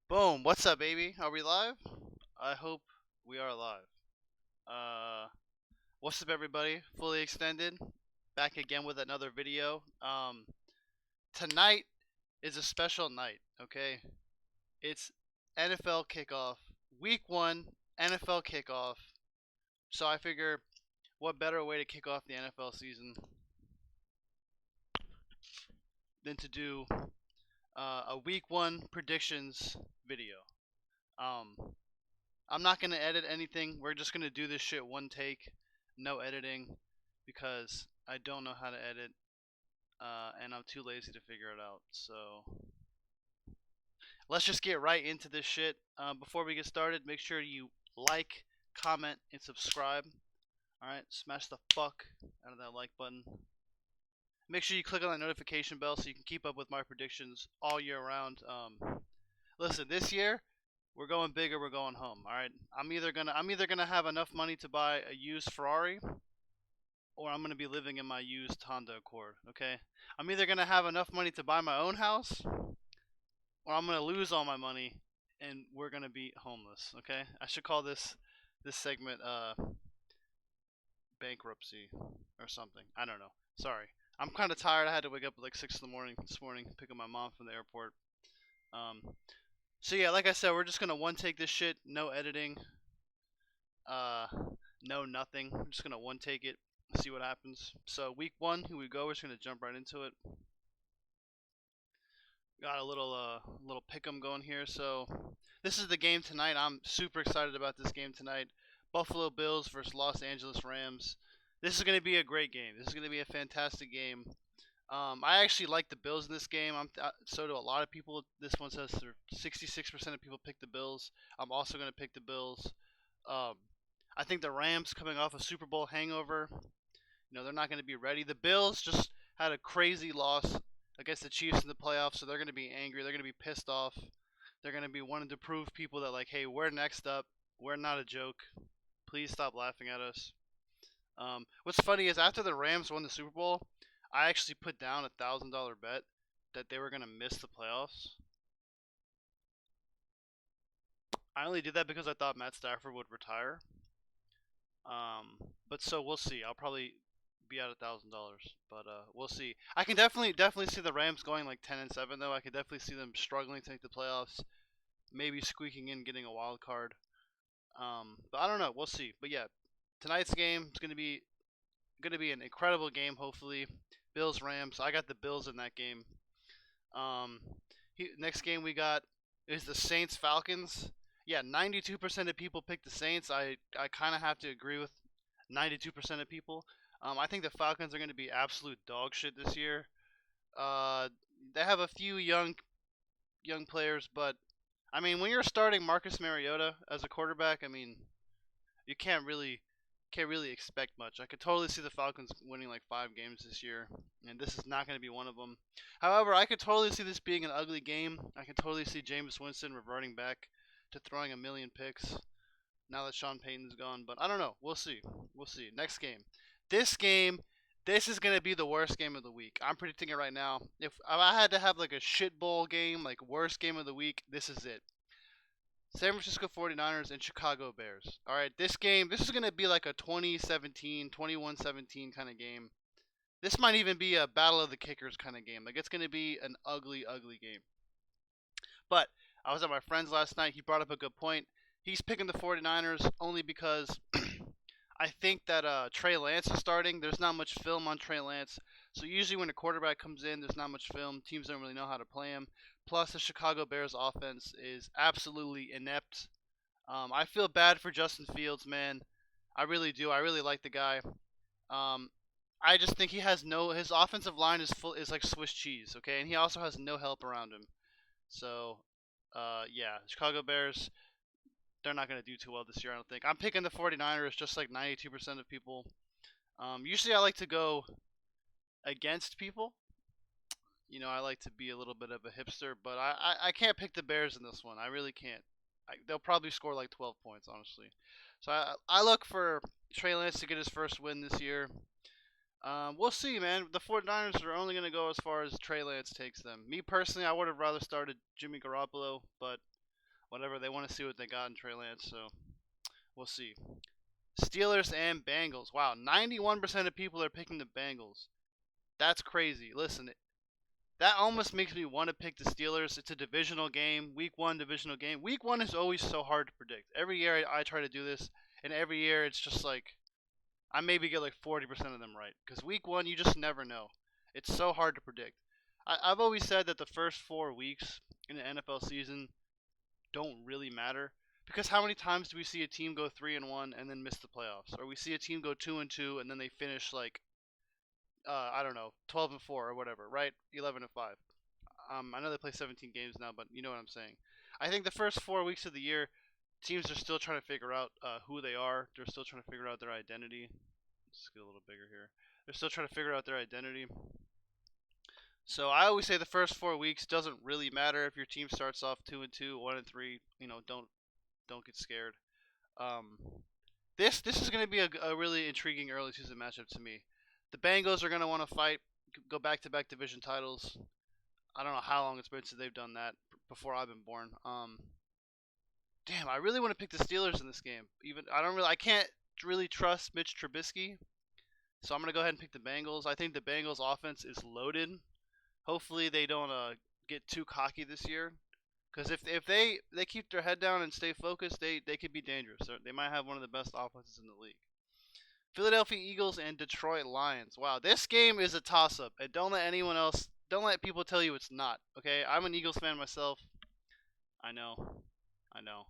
Boom. What's up, baby? Are we live? I hope we are live. Uh, what's up, everybody? Fully extended. Back again with another video. Tonight is a special night, okay? It's NFL kickoff. Week 1, NFL kickoff. So I figure what better way to kick off the NFL season than to do a week 1 predictions video. Um, I'm not gonna edit anything. We're just gonna do this shit one take, no editing, because I don't know how to edit, and I'm too lazy to figure it out. So let's just get right into this shit. Before we get started, make sure you like, comment, and subscribe. All right, smash the fuck out of that like button. Make sure you click on that notification bell so you can keep up with my predictions all year round. Listen, this year we're going big or we're going home. All right, I'm either gonna have enough money to buy a used Ferrari, or I'm gonna be living in my used Honda Accord. Okay, I'm either gonna have enough money to buy my own house, or I'm gonna lose all my money and we're gonna be homeless. Okay, I should call this segment bankruptcy or something. I don't know. Sorry, I'm kind of tired. I had to wake up at like 6 in the morning this morning, pick up my mom from the airport. Um, so yeah, like I said, we're just gonna one take this shit, no editing, uh, no nothing. We're just gonna one take it, see what happens. So week 1, here we go. We're just gonna jump right into it. Got a little pick'em going here. So this is the game tonight. I'm super excited about this game tonight. Buffalo Bills versus Los Angeles Rams. This is gonna be a great game. This is gonna be a fantastic game. I actually like the Bills in this game. So do a lot of people. This one says 66% of people pick the Bills. I'm also going to pick the Bills. Um, I think the Rams, coming off a Super Bowl hangover, they're not going to be ready. The Bills just had a crazy loss against the Chiefs in the playoffs, so they're going to be angry. They're going to be pissed off. They're going to be wanting to prove people that, like, hey, we're next up. We're not a joke. Please stop laughing at us. What's funny is after the Rams won the Super Bowl, I actually put down $1,000 bet that they were gonna miss the playoffs. I only did that because I thought Matt Stafford would retire. But so we'll see. I'll probably be at $1,000, but we'll see. I can definitely see the Rams going like 10-7 though. I could definitely see them struggling to make the playoffs, maybe squeaking in, getting a wild card. But I don't know. We'll see. But yeah, tonight's game is gonna be an incredible game. Hopefully, Bills Rams. I got the Bills in that game. Um, Next game we got is the Saints Falcons. Yeah, 92% of people picked the Saints. I kind of have to agree with 92% of people. I think the Falcons are going to be absolute dog shit this year. Uh, they have a few young players, but I mean, when you're starting Marcus Mariota as a quarterback, I mean, you can't really expect much. I could totally see the Falcons winning like 5 games this year, and this is not going to be one of them. However, I could totally see this being an ugly game. I could totally see Jameis Winston reverting back to throwing a million picks now that Sean Payton's gone. But I don't know. We'll see. We'll see. Next game. This game. This is gonna be the worst game of the week. I'm predicting it right now. If I had to have like a shit bowl game, like worst game of the week, this is it. San Francisco 49ers and Chicago Bears. All right, this is going to be like a 2017, 21-17 kind of game. This might even be a battle of the kickers kind of game. Like it's going to be an ugly, ugly game. But I was at my friend's last night. He brought up a good point. He's picking the 49ers only because I think that Trey Lance is starting. There's not much film on Trey Lance. So usually when a quarterback comes in, there's not much film. Teams don't really know how to play him. Plus, the Chicago Bears offense is absolutely inept. I feel bad for Justin Fields, man. I really do. I really like the guy. Um, I just think he has no. His offensive line is like Swiss cheese, okay, and he also has no help around him. So, yeah, Chicago Bears. They're not going to do too well this year, I don't think. I'm picking the 49ers just like 92% of people. Usually I like to go against people. I like to be a little bit of a hipster, but I can't pick the Bears in this one. I really can't. They'll probably score like 12 points, honestly. So I look for Trey Lance to get his first win this year. We'll see, man. The 49ers are only going to go as far as Trey Lance takes them. Me personally, I would have rather started Jimmy Garoppolo, but whatever. They want to see what they got in Trey Lance, so we'll see. Steelers and Bengals. Wow, 91% of people are picking the Bengals. That's crazy. Listen, that almost makes me want to pick the Steelers. It's a divisional game, week one divisional game. Week one is always so hard to predict. Every year I try to do this, and every year it's just like I maybe get like 40% of them right. Because week one, you just never know. It's so hard to predict. I've always said that the first 4 weeks in the NFL season don't really matter. Because how many times do we see a team go 3-1 and then miss the playoffs, or we see a team go 2-2 and then they finish like I don't know, 12-4 or whatever, right? 11-5. I know they play 17 games now, but you know what I'm saying. I think the first 4 weeks of the year, teams are still trying to figure out who they are. They're still trying to figure out their identity. Let's get a little bigger here. They're still trying to figure out their identity. So I always say the first 4 weeks doesn't really matter if your team starts off 2-2, 1-3. You know, don't get scared. Um, this is going to be a really intriguing early season matchup to me. The Bengals are going to want to fight, go back to back division titles. I don't know how long it's been since they've done that before I've been born. Damn, I really want to pick the Steelers in this game. I can't really trust Mitch Trubisky, so I'm gonna go ahead and pick the Bengals. I think the Bengals offense is loaded. Hopefully they don't get too cocky this year, because if they keep their head down and stay focused, they could be dangerous. They might have one of the best offenses in the league. Philadelphia Eagles and Detroit Lions. Wow, this game is a toss-up, and don't let people tell you it's not. Okay, I'm an Eagles fan myself. I know, I know.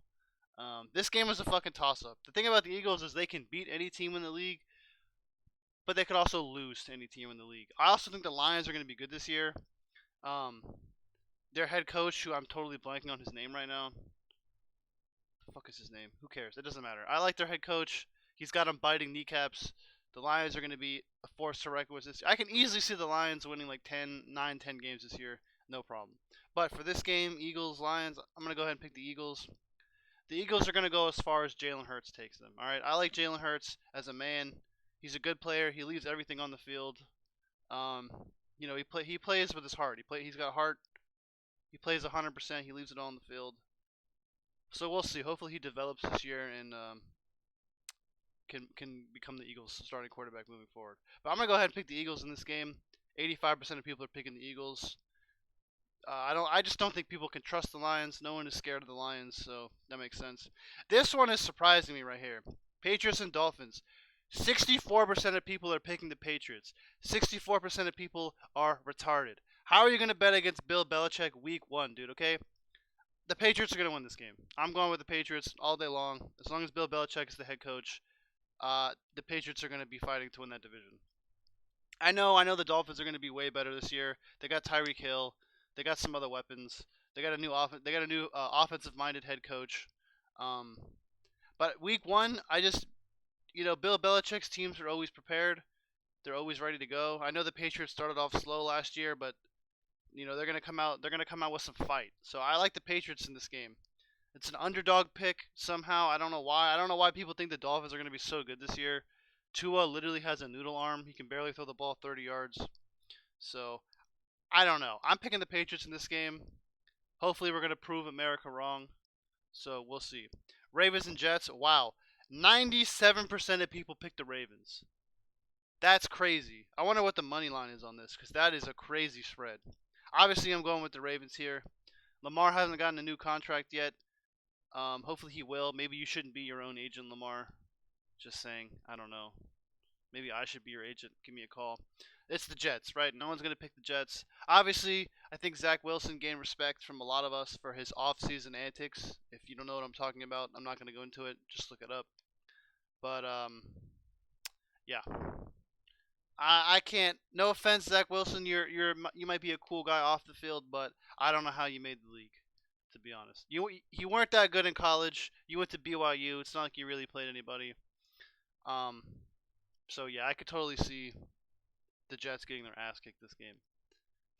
This game was a fucking toss-up. The thing about the Eagles is they can beat any team in the league, but they could also lose to any team in the league. I also think the Lions are going to be good this year. Um, their head coach, who I'm totally blanking on his name right now. The fuck is his name? Who cares? It doesn't matter. I like their head coach. He's got them biting kneecaps. The Lions are going to be a force to reckon with this. I can easily see the Lions winning like 9, 10 games this year. No problem. But for this game, Eagles, Lions, I'm going to go ahead and pick the Eagles. The Eagles are going to go as far as Jalen Hurts takes them. All right, I like Jalen Hurts as a man. He's a good player. He leaves everything on the field. Um, you know, he plays with his heart. He's got heart. He plays 100%. He leaves it all on the field. So we'll see. Hopefully he develops this year and can become the Eagles' starting quarterback moving forward. But I'm gonna go ahead and pick the Eagles in this game. 85% of people are picking the Eagles. I just don't think people can trust the Lions. No one is scared of the Lions, so that makes sense. This one is surprising me right here. Patriots and Dolphins. 64% of people are picking the Patriots. 64% of people are retarded. How are you going to bet against Bill Belichick week one, dude, okay? The Patriots are going to win this game. I'm going with the Patriots all day long. As long as Bill Belichick is the head coach, the Patriots are going to be fighting to win that division. I know the Dolphins are going to be way better this year. They got Tyreek Hill. They got some other weapons. They got a new offensive-minded head coach. But week one, Bill Belichick's teams are always prepared. They're always ready to go. I know the Patriots started off slow last year, but they're gonna come out. They're gonna come out with some fight. So I like the Patriots in this game. It's an underdog pick somehow. I don't know why. I don't know why people think the Dolphins are gonna be so good this year. Tua literally has a noodle arm. He can barely throw the ball 30 yards. So I don't know. I'm picking the Patriots in this game. Hopefully we're gonna prove America wrong. So we'll see. Ravens and Jets. Wow. 97% of people picked the Ravens. That's crazy. I wonder what the money line is on this, because that is a crazy spread. Obviously, I'm going with the Ravens here. Lamar hasn't gotten a new contract yet. Hopefully he will. Maybe you shouldn't be your own agent, Lamar. Just saying. I don't know. Maybe I should be your agent. Give me a call. It's the Jets, right? No one's going to pick the Jets. Obviously, I think Zach Wilson gained respect from a lot of us for his off-season antics. If you don't know what I'm talking about, I'm not going to go into it. Just look it up. But, yeah. I can't. No offense, Zach Wilson. You might be a cool guy off the field, but I don't know how you made the league. To be honest, you weren't that good in college. You went to BYU. It's not like you really played anybody. Um, so yeah, I could totally see the Jets getting their ass kicked this game.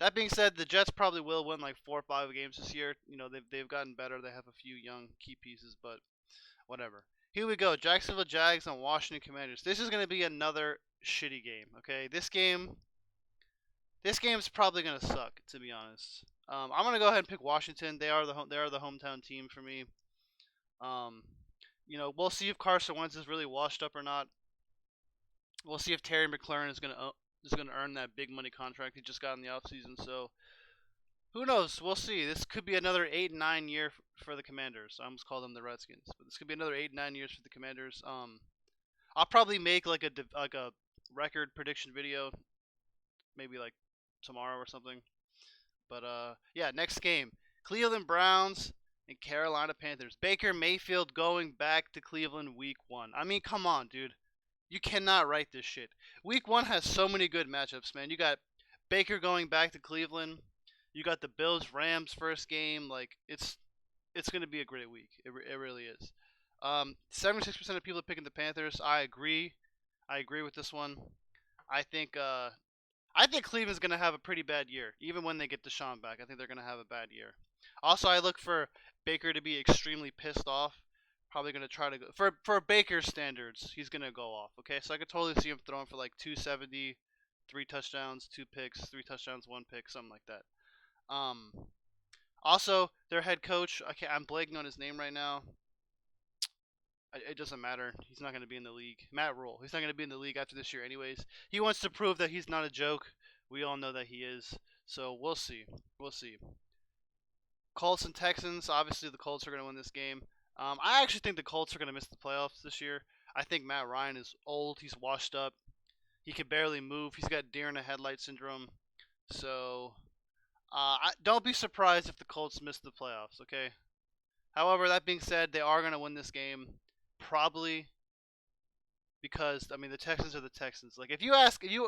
That being said, the Jets probably will win like 4 or 5 games this year. They've gotten better. They have a few young key pieces, but whatever. Here we go. Jacksonville Jags and Washington Commanders. This is going to be another shitty game, okay? This game This game's probably gonna suck, to be honest. I'm gonna go ahead and pick Washington. They are the hometown team for me. Um, we'll see if Carson Wentz is really washed up or not. We'll see if Terry McLaurin is gonna earn that big money contract he just got in the offseason. So who knows? We'll see. This could be another 8-9 year for the Commanders. I almost called them the Redskins, but this could be another 8-9 years for the Commanders. I'll probably make like a record prediction video, maybe like tomorrow or something. But yeah, next game, Cleveland Browns and Carolina Panthers. Baker Mayfield going back to Cleveland week 1. I mean, come on, dude. You cannot write this shit. Week 1 has so many good matchups, man. You got Baker going back to Cleveland. You got the Bills Rams first game. Like it's gonna be a great week. It really is. 76% of people are picking the Panthers. I agree. I agree with this one. I think Cleveland's gonna have a pretty bad year, even when they get Deshaun back. I think they're gonna have a bad year. Also, I look for Baker to be extremely pissed off. Probably gonna try to go for Baker's standards. He's gonna go off. Okay, so I could totally see him throwing for like 270, 3 touchdowns, 2 picks, 3 touchdowns, 1 pick, something like that. Um, Also, their head coach, I'm blanking on his name right now. It doesn't matter. He's not going to be in the league. Matt Rule. He's not going to be in the league after this year anyways. He wants to prove that he's not a joke. We all know that he is. So we'll see. We'll see. Colts and Texans. Obviously, the Colts are going to win this game. I actually think the Colts are going to miss the playoffs this year. I think Matt Ryan is old. He's washed up. He can barely move. He's got deer in the headlight syndrome. So don't be surprised if the Colts miss the playoffs, okay? However, that being said, they are going to win this game. Probably because, I mean, the Texans are the Texans. Like, if you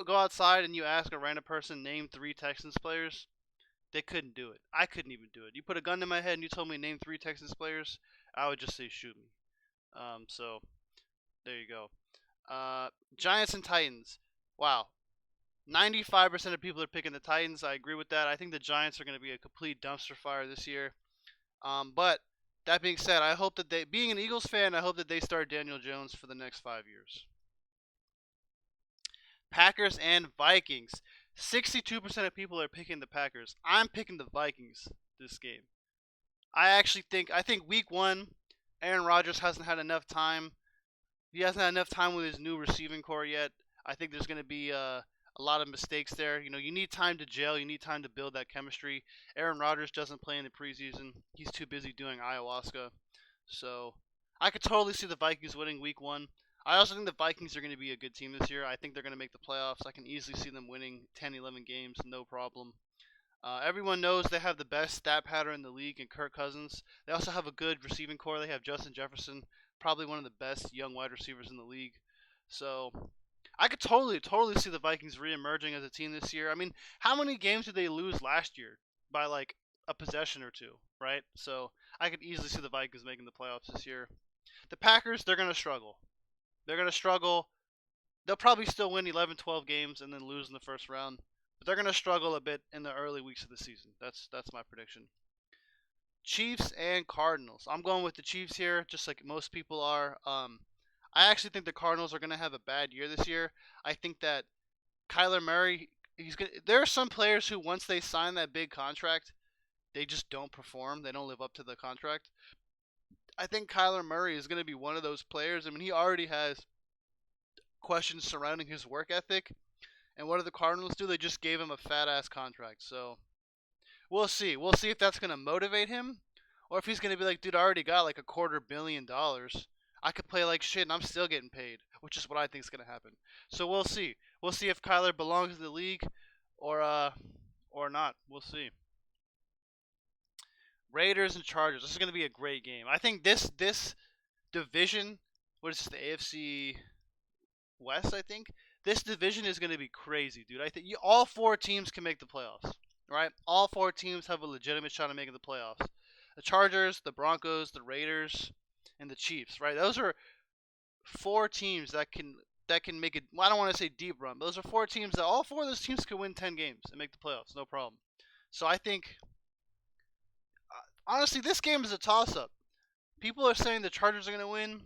go outside and you ask a random person, name 3 Texans players, they couldn't do it. I couldn't even do it. You put a gun to my head and you told me to name 3 Texans players, I would just say shoot me. So, there you go. Giants and Titans. Wow. 95% of people are picking the Titans. I agree with that. I think the Giants are going to be a complete dumpster fire this year. But that being said, I hope that being an Eagles fan, I hope that they start Daniel Jones for the next 5 years. Packers and Vikings. 62% of people are picking the Packers. I'm picking the Vikings this game. I think week 1, Aaron Rodgers hasn't had enough time. He hasn't had enough time with his new receiving core yet. I think there's going to be a lot of mistakes there. You need time to gel. You need time to build that chemistry. Aaron Rodgers doesn't play in the preseason. He's too busy doing ayahuasca. So I could totally see the Vikings winning week 1. I also think the Vikings are going to be a good team this year. I think they're going to make the playoffs. I can easily see them winning 10, 11 games, no problem. Everyone knows they have the best stat pattern in the league in Kirk Cousins. They also have a good receiving core. They have Justin Jefferson, probably one of the best young wide receivers in the league. So I could totally see the Vikings re-emerging as a team this year. I mean, how many games did they lose last year? By like a possession or two, right? So I could easily see the Vikings making the playoffs this year. The Packers, they're going to struggle. They're going to struggle. They'll probably still win 11, 12 games and then lose in the first round. But they're going to struggle a bit in the early weeks of the season. That's my prediction. Chiefs and Cardinals. I'm going with the Chiefs here, just like most people are. I actually think the Cardinals are going to have a bad year this year. I think that Kyler Murray, there are some players who, once they sign that big contract, they just don't perform. They don't live up to the contract. I think Kyler Murray is going to be one of those players. I mean, he already has questions surrounding his work ethic. And what do the Cardinals do? They just gave him a fat-ass contract. So we'll see. We'll see if that's going to motivate him, or if he's going to be like, dude, I already got like $250 million. I could play like shit and I'm still getting paid, which is what I think is going to happen. So we'll see. We'll see if Kyler belongs in the league or not. We'll see. Raiders and Chargers. This is going to be a great game. I think this division, what is this, the AFC West, I think? This division is going to be crazy, dude. I think all 4 teams can make the playoffs, right? All 4 teams have a legitimate shot at making the playoffs. The Chargers, the Broncos, the Raiders, and the Chiefs, right? Those are 4 teams that can make it. Well, I don't want to say deep run. But those are 4 teams that all 4 of those teams could win 10 games and make the playoffs, no problem. So I think, honestly, this game is a toss-up. People are saying the Chargers are going to win.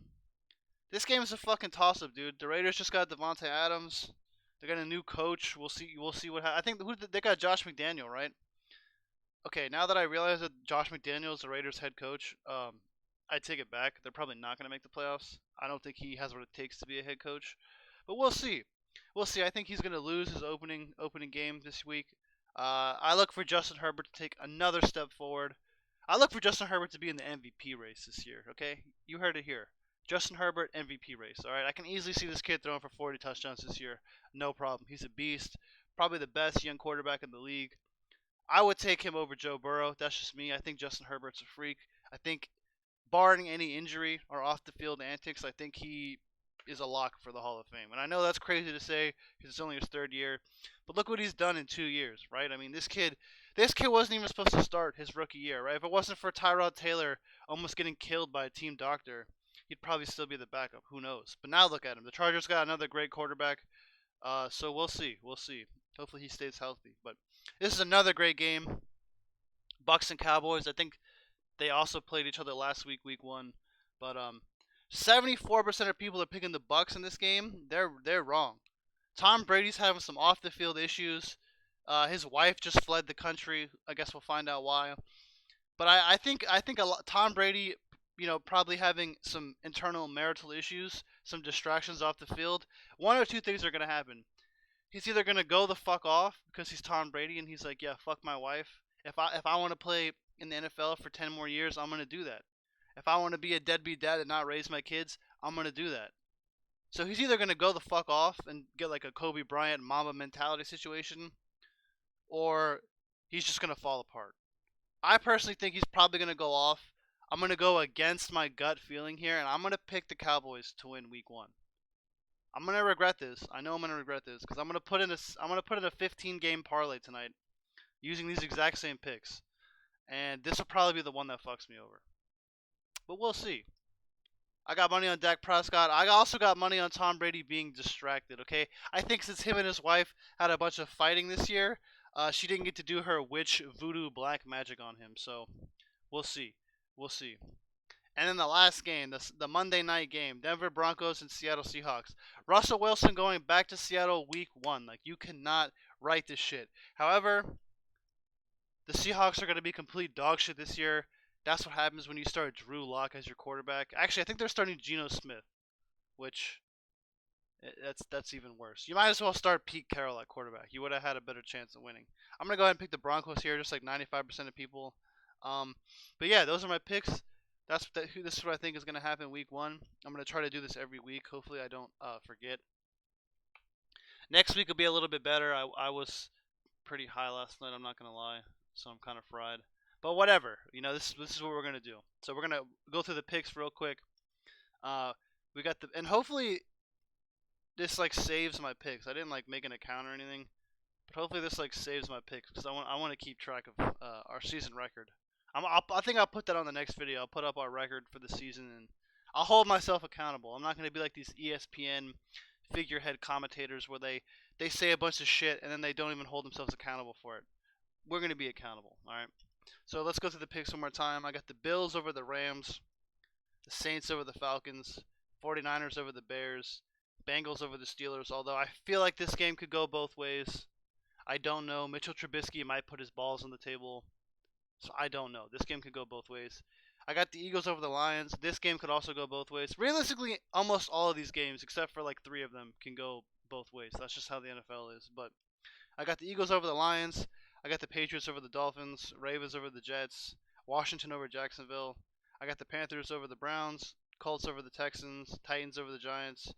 This game is a fucking toss-up, dude. The Raiders just got Devontae Adams. They got a new coach. We'll see. We'll see what. I think they got Josh McDaniel, right? Okay, now that I realize that Josh McDaniel is the Raiders head coach, I take it back. They're probably not going to make the playoffs. I don't think he has what it takes to be a head coach, but we'll see. We'll see. I think he's going to lose his opening game this week. I look for Justin Herbert to take another step forward. I look for Justin Herbert to be in the MVP race this year. Okay, you heard it here. Justin Herbert MVP race. All right, I can easily see this kid throwing for 40 touchdowns this year. No problem. He's a beast. Probably the best young quarterback in the league. I would take him over Joe Burrow. That's just me. I think Justin Herbert's a freak. I think, barring any injury or off the field antics, I think he is a lock for the Hall of Fame. And I know that's crazy to say because it's only his third year, but look what he's done in 2 years, right? I mean, this kid wasn't even supposed to start his rookie year, right? If it wasn't for Tyrod Taylor almost getting killed by a team doctor, he'd probably still be the backup. Who knows? But now look at him. The Chargers got another great quarterback. So we'll see. We'll see. Hopefully he stays healthy. But this is another great game. Bucks and Cowboys. I think they also played each other last week, week 1. But 74% of people are picking the Bucks in this game. They're wrong. Tom Brady's having some off the field issues. His wife just fled the country. I guess we'll find out why. But I think Tom Brady, probably having some internal marital issues, some distractions off the field. One or two things are gonna happen. He's either gonna go the fuck off because he's Tom Brady and he's like, yeah, fuck my wife. If I want to play in the NFL for 10 more years, I'm gonna do that. If I want to be a deadbeat dad and not raise my kids, I'm gonna do that. So he's either gonna go the fuck off and get like a Kobe Bryant Mamba mentality situation, or he's just gonna fall apart. I personally think he's probably gonna go off. I'm gonna go against my gut feeling here, and I'm gonna pick the Cowboys to win Week 1. I'm gonna regret this. I know I'm gonna regret this because I'm gonna put in a 15 game parlay tonight using these exact same picks, and this will probably be the one that fucks me over. But we'll see. I got money on Dak Prescott. I also got money on Tom Brady being distracted. Okay, I think since him and his wife had a bunch of fighting this year, she didn't get to do her witch voodoo black magic on him. So we'll see. We'll see. And then the last game, the Monday night game, Denver Broncos and Seattle Seahawks. Russell Wilson going back to Seattle week 1. Like, you cannot write this shit. However, the Seahawks are going to be complete dog shit this year. That's what happens when you start Drew Lock as your quarterback. Actually, I think they're starting Geno Smith, which that's even worse. You might as well start Pete Carroll at quarterback. You would have had a better chance of winning. I'm going to go ahead and pick the Broncos here, just like 95% of people. But yeah, those are my picks. This is what I think is going to happen week 1. I'm going to try to do this every week. Hopefully I don't forget. Next week will be a little bit better. I was pretty high last night, I'm not going to lie. So I'm kind of fried. But whatever. This is what we're going to do. So we're going to go through the picks real quick. We got and hopefully this saves my picks. I didn't make an account or anything. But hopefully this saves my picks because I want to keep track of our season record. I think I'll put that on the next video. I'll put up our record for the season and I'll hold myself accountable. I'm not going to be like these ESPN figurehead commentators where they say a bunch of shit and then they don't even hold themselves accountable for it. We're going to be accountable, all right? So let's go through the picks one more time. I got the Bills over the Rams, the Saints over the Falcons, 49ers over the Bears, Bengals over the Steelers, although I feel like this game could go both ways. I don't know. Mitchell Trubisky might put his balls on the table. So I don't know. This game could go both ways. I got the Eagles over the Lions. This game could also go both ways. Realistically, almost all of these games, except for 3 of them, can go both ways. That's just how the NFL is. But I got the Eagles over the Lions. I got the Patriots over the Dolphins. Ravens over the Jets. Washington over Jacksonville. I got the Panthers over the Browns. Colts over the Texans. Titans over the Giants.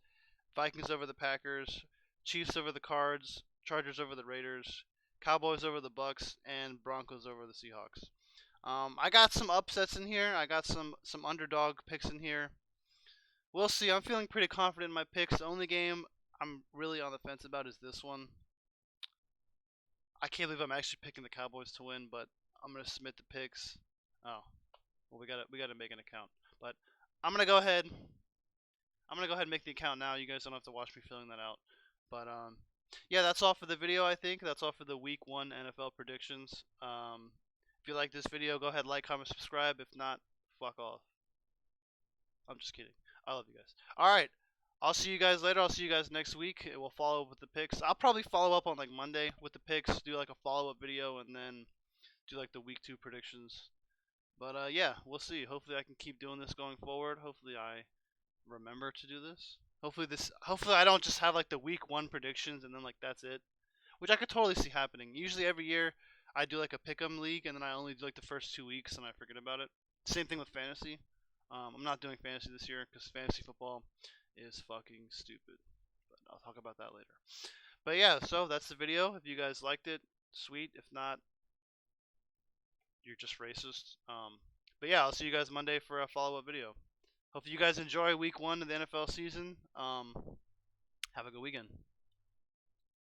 Vikings over the Packers. Chiefs over the Cards. Chargers over the Raiders. Cowboys over the Bucks, and Broncos over the Seahawks. I got some upsets in here. I got some underdog picks in here. We'll see. I'm feeling pretty confident in my picks. The only game I'm really on the fence about is this one. I can't believe I'm actually picking the Cowboys to win, but I'm gonna submit the picks. Oh, well, we gotta make an account. But I'm gonna go ahead and make the account now. You guys don't have to watch me filling that out. But yeah, that's all for the video, I think. That's all for the Week 1 NFL predictions. If you like this video, go ahead, like, comment, subscribe. If not, fuck off. I'm just kidding. I love you guys. Alright, I'll see you guys later. I'll see you guys next week. We'll follow up with the picks. I'll probably follow up on like Monday with the picks, do like a follow up video, and then do like the week 2 predictions. But yeah, we'll see. Hopefully, I can keep doing this going forward. Hopefully, I remember to do this. Hopefully, I don't just have like the week 1 predictions and then like that's it, which I could totally see happening. Usually, every year I do like a pick'em league, and then I only do like the first 2 weeks, and I forget about it. Same thing with fantasy. I'm not doing fantasy this year because fantasy football is fucking stupid. But I'll talk about that later. But yeah, so that's the video. If you guys liked it, sweet. If not, you're just racist. But yeah, I'll see you guys Monday for a follow-up video. Hope you guys enjoy week 1 of the NFL season. Have a good weekend.